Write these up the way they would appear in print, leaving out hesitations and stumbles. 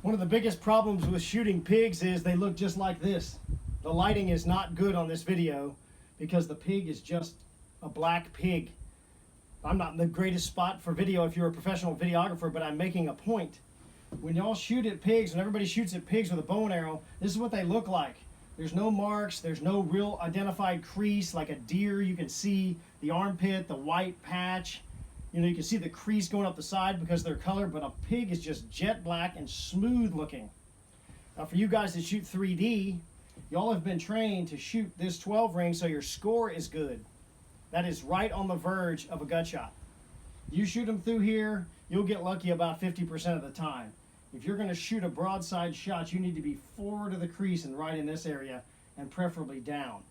One of the biggest problems with shooting pigs is they look just like this. The lighting is not good on this video because the pig is just a black pig. I'm not in the greatest spot for video if you're a professional videographer, but I'm making a point. When y'all shoot at pigs, when everybody shoots at pigs with a bow and arrow, this is what they look like. There's no marks, there's no real identified crease like a deer. You can see the armpit, the white patch. You know, you can see the crease going up the side because they're colored, but a pig is just jet black and smooth looking. Now for you guys that shoot 3D, y'all have been trained to shoot this 12 ring so your score is good. That is right on the verge of a gut shot. You shoot them through here, you'll get lucky about 50% of the time. If you're going to shoot a broadside shot, you need to be forward of the crease and right in this area, and preferably down.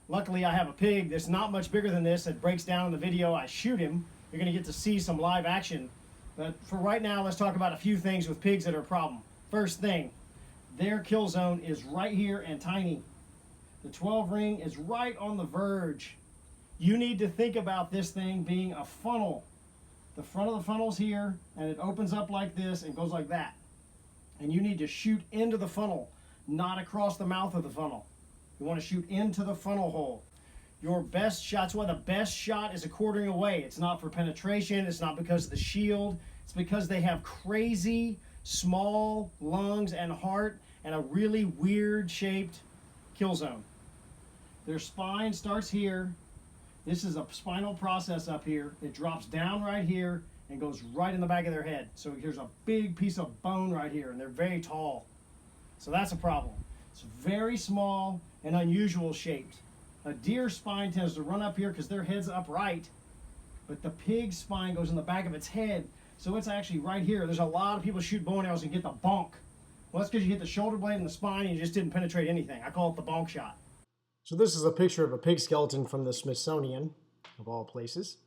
Luckily, I have a pig that's not much bigger than this that breaks down in the video. I shoot him. You're going to get to see some live action. But for right now, let's talk about a few things with pigs that are a problem. First thing, their kill zone is right here and tiny. The 12 ring is right on the verge. You need to think about this thing being a funnel. The front of the funnel's here, and it opens up like this and goes like that. And you need to shoot into the funnel, not across the mouth of the funnel. You want to shoot into the funnel hole. Your best shot's why the best shot is a quartering away. It's not for penetration, it's not because of the shield, it's because they have crazy small lungs and heart and a really weird shaped kill zone. Their spine starts here. This is a spinal process up here. It drops down right here and goes right in the back of their head. So here's a big piece of bone right here, and they're very tall. So that's a problem. It's very small and unusual shaped. A deer spine tends to run up here because their head's upright, but the pig's spine goes in the back of its head, so it's actually right here. There's a lot of people shoot bow and arrows and get the bonk. Well, that's because you hit the shoulder blade and the spine and you just didn't penetrate anything. I call it the bonk shot. So this is a picture of a pig skeleton from the Smithsonian, of all places.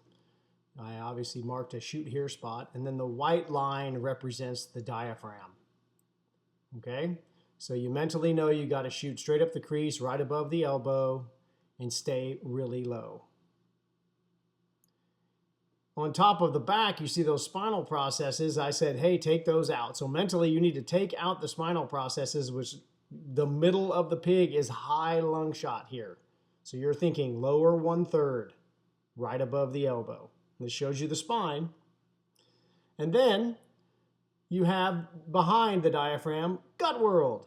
I obviously marked a shoot here spot, and then the white line represents the diaphragm. Okay, so you mentally know you got to shoot straight up the crease, right above the elbow, and stay really low. On top of the back, you see those spinal processes. I said, hey, take those out. So mentally, you need to take out the spinal processes, which the middle of the pig is high lung shot here. So you're thinking lower 1/3, right above the elbow. This shows you the spine. And then you have behind the diaphragm, gut world.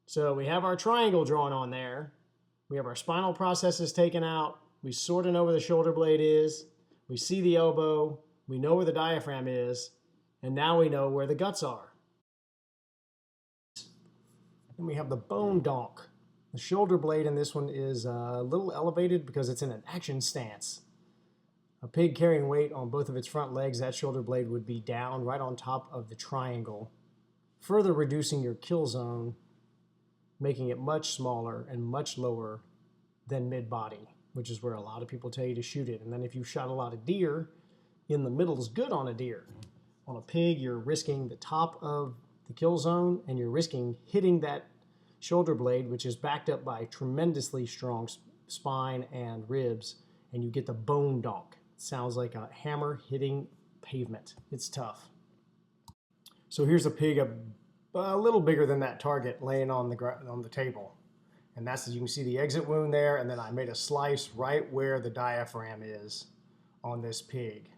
So we have our triangle drawn on there. We have our spinal processes taken out. We sort of know where the shoulder blade is. We see the elbow. We know where the diaphragm is. And now we know where the guts are. Then we have the bone donk. The shoulder blade in this one is a little elevated because it's in an action stance. A pig carrying weight on both of its front legs, that shoulder blade would be down right on top of the triangle, further reducing your kill zone, making it much smaller and much lower than mid-body, which is where a lot of people tell you to shoot it. And then if you shot a lot of deer, in the middle is good on a deer. On a pig, you're risking the top of the kill zone, and you're risking hitting that shoulder blade, which is backed up by tremendously strong spine and ribs, and you get the bone donk. It sounds like a hammer hitting pavement. It's tough. So here's a pig a little bigger than that target laying on the table. And that's, as you can see, the exit wound there, and then I made a slice right where the diaphragm is on this pig.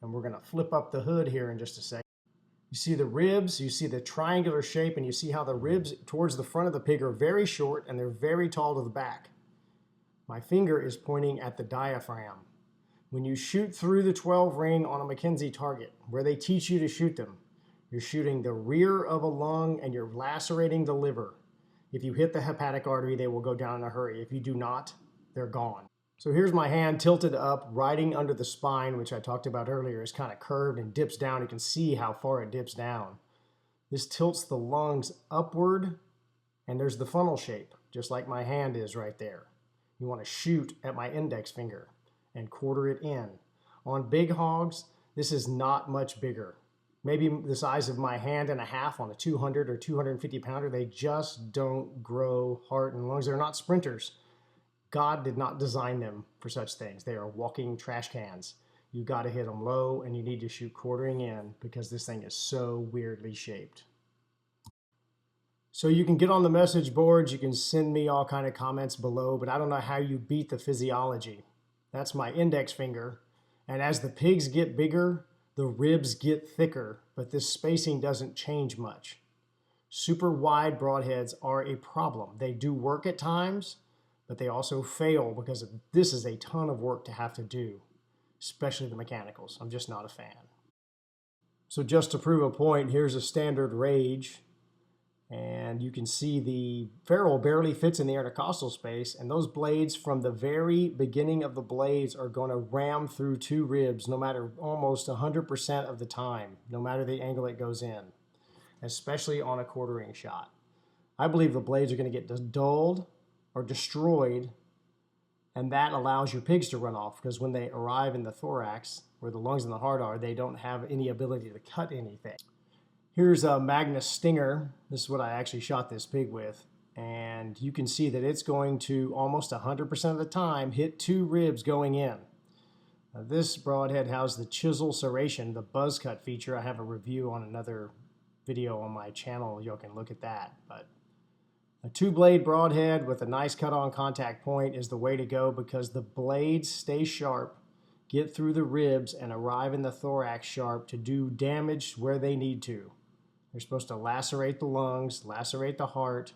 And we're gonna flip up the hood here in just a second. You see the ribs, you see the triangular shape, and you see how the ribs towards the front of the pig are very short and they're very tall to the back. My finger is pointing at the diaphragm. When you shoot through the 12 ring on a McKenzie target, where they teach you to shoot them, you're shooting the rear of a lung and you're lacerating the liver. If you hit the hepatic artery, they will go down in a hurry. If you do not, they're gone. So here's my hand tilted up, riding under the spine, which I talked about earlier. It's kind of curved and dips down. You can see how far it dips down. This tilts the lungs upward, and there's the funnel shape, just like my hand is right there. You want to shoot at my index finger and quarter it in. On big hogs, this is not much bigger. Maybe the size of my hand and a half on a 200 or 250 pounder. They just don't grow heart and lungs. They're not sprinters. God did not design them for such things. They are walking trash cans. You got to hit them low, and you need to shoot quartering in because this thing is so weirdly shaped. So you can get on the message boards, you can send me all kind of comments below, but I don't know how you beat the physiology. That's my index finger. And as the pigs get bigger, the ribs get thicker, but this spacing doesn't change much. Super wide broadheads are a problem. They do work at times, but they also fail because this is a ton of work to have to do, especially the mechanicals. I'm just not a fan. So just to prove a point, here's a standard rage. And you can see the ferrule barely fits in the intercostal space, and those blades from the very beginning of the blades are going to ram through two ribs no matter almost 100% of the time, no matter the angle it goes in, especially on a quartering shot. I believe the blades are going to get dulled or destroyed, and that allows your pigs to run off because when they arrive in the thorax, where the lungs and the heart are, they don't have any ability to cut anything. Here's a Magnus Stinger. This is what I actually shot this pig with. And you can see that it's going to almost 100% of the time hit two ribs going in. Now, this broadhead has the chisel serration, the buzz cut feature. I have a review on another video on my channel. You can look at that. But a two-blade broadhead with a nice cut-on contact point is the way to go because the blades stay sharp, get through the ribs, and arrive in the thorax sharp to do damage where they need to. They're supposed to lacerate the lungs, lacerate the heart,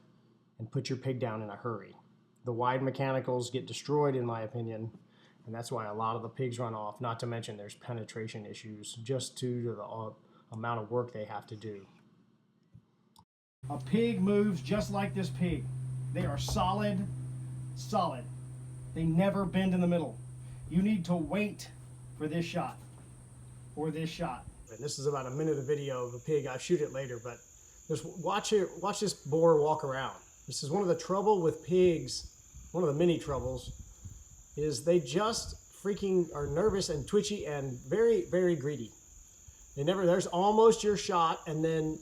and put your pig down in a hurry. The wide mechanicals get destroyed, in my opinion, and that's why a lot of the pigs run off, not to mention there's penetration issues just due to the amount of work they have to do. A pig moves just like this pig. They are solid, solid. They never bend in the middle. You need to wait for this shot or this shot. And this is about a minute of video of a pig. I'll shoot it later, but just watch this boar walk around. This is one of the trouble with pigs, one of the many troubles, is they just freaking are nervous and twitchy and very, very greedy. There's almost your shot, and then,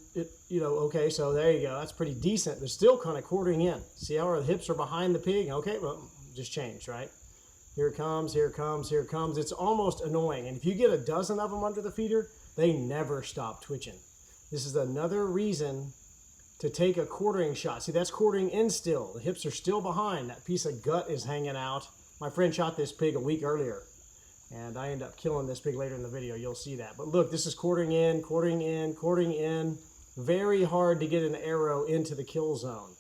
okay, so there you go. That's pretty decent. They're still kind of quartering in. See how our hips are behind the pig? Okay, well, just changed, right? Here it comes, here it comes, here it comes. It's almost annoying. And if you get a dozen of them under the feeder, they never stop twitching. This is another reason to take a quartering shot. See, that's quartering in still. The hips are still behind. That piece of gut is hanging out. My friend shot this pig a week earlier, and I end up killing this pig later in the video. You'll see that. But look, this is quartering in, quartering in, quartering in. Very hard to get an arrow into the kill zone.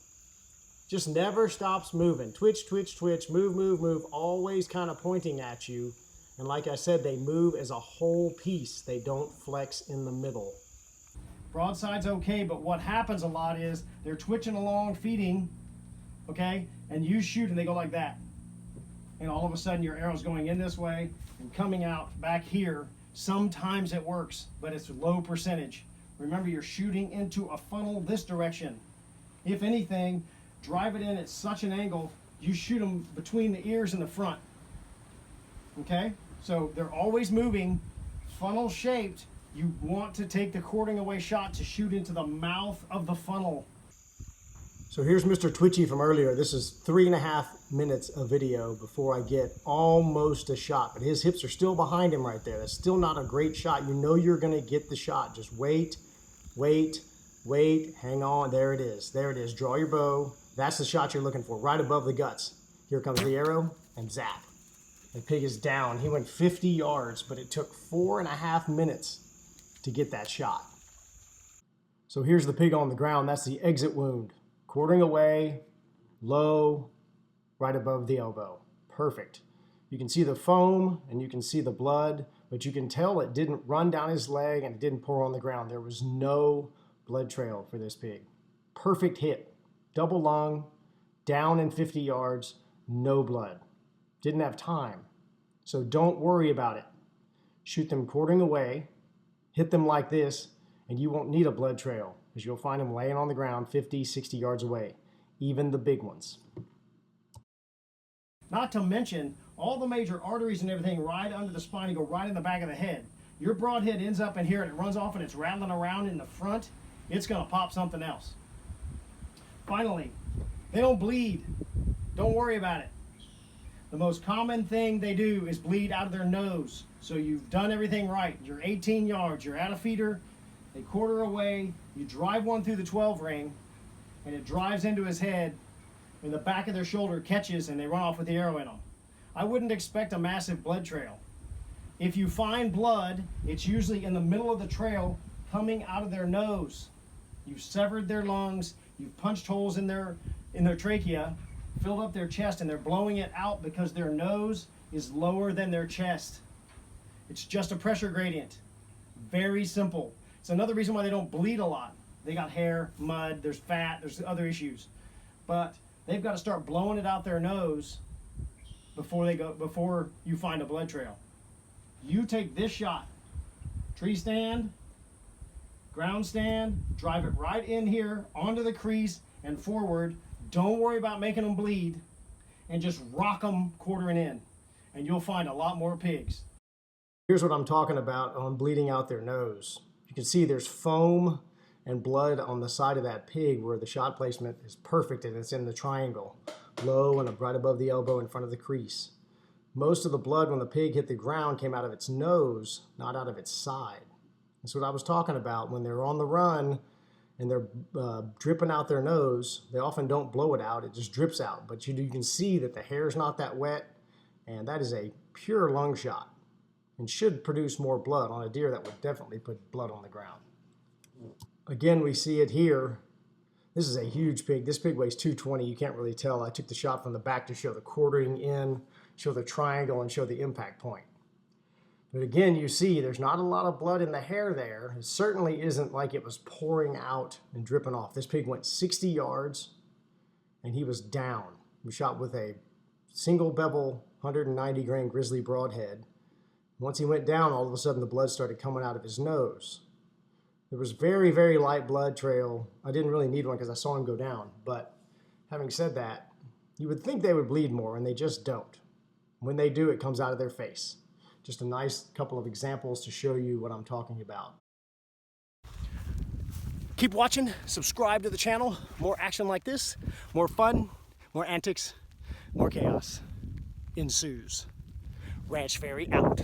Just never stops moving. Twitch, twitch, twitch, move, move, move, always kind of pointing at you. And like I said, they move as a whole piece. They don't flex in the middle. Broadside's okay, but what happens a lot is they're twitching along, feeding, okay? And you shoot and they go like that. And all of a sudden your arrow's going in this way and coming out back here. Sometimes it works, but it's low percentage. Remember, you're shooting into a funnel this direction. If anything, drive it in at such an angle, you shoot them between the ears and the front. Okay? So they're always moving, funnel shaped. You want to take the quartering away shot to shoot into the mouth of the funnel. So here's Mr. Twitchy from earlier. This is 3.5 minutes of video before I get almost a shot, but his hips are still behind him right there. That's still not a great shot. You know you're gonna get the shot. Just wait, wait, wait, hang on. There it is, there it is. Draw your bow. That's the shot you're looking for, right above the guts. Here comes the arrow, and zap. The pig is down. He went 50 yards, but it took 4.5 minutes to get that shot. So here's the pig on the ground. That's the exit wound. Quartering away, low, right above the elbow. Perfect. You can see the foam and you can see the blood, but you can tell it didn't run down his leg and it didn't pour on the ground. There was no blood trail for this pig. Perfect hit. Double lung, down in 50 yards, no blood. Didn't have time. So don't worry about it. Shoot them quartering away, hit them like this, and you won't need a blood trail because you'll find them laying on the ground 50, 60 yards away, even the big ones. Not to mention, all the major arteries and everything right under the spine and go right in the back of the head. Your broadhead ends up in here and it runs off and it's rattling around in the front, it's gonna pop something else. Finally, they don't bleed. Don't worry about it. The most common thing they do is bleed out of their nose. So you've done everything right. You're 18 yards, you're at a feeder, they quarter away, you drive one through the 12 ring, and it drives into his head, and the back of their shoulder catches, and they run off with the arrow in them. I wouldn't expect a massive blood trail. If you find blood, it's usually in the middle of the trail coming out of their nose. You've severed their lungs, you've punched holes in their trachea, filled up their chest, and they're blowing it out because their nose is lower than their chest. It's just a pressure gradient. Very simple. It's another reason why they don't bleed a lot. They got hair, mud, there's fat, there's other issues. But they've got to start blowing it out their nose before you find a blood trail. You take this shot, tree stand, ground stand, drive it right in here onto the crease and forward. Don't worry about making them bleed, and just rock them quartering in, and you'll find a lot more pigs. Here's what I'm talking about on bleeding out their nose. You can see there's foam and blood on the side of that pig where the shot placement is perfect, and it's in the triangle, low and right above the elbow in front of the crease. Most of the blood when the pig hit the ground came out of its nose, not out of its side. That's what I was talking about. When they're on the run and they're dripping out their nose, they often don't blow it out, it just drips out. But you can see that the hair's not that wet, and that is a pure lung shot and should produce more blood on a deer that would definitely put blood on the ground. Again, we see it here. This is a huge pig. This pig weighs 220. You can't really tell. I took the shot from the back to show the quartering in, show the triangle, and show the impact point. But again, you see there's not a lot of blood in the hair there. It certainly isn't like it was pouring out and dripping off. This pig went 60 yards and he was down. We shot with a single bevel 190 grain grizzly broadhead. Once he went down, all of a sudden the blood started coming out of his nose. There was very, very light blood trail. I didn't really need one because I saw him go down. But having said that, you would think they would bleed more, and they just don't. When they do, it comes out of their face. Just a nice couple of examples to show you what I'm talking about. Keep watching, subscribe to the channel. More action like this, more fun, more antics, more chaos ensues. Ranch Fairy out.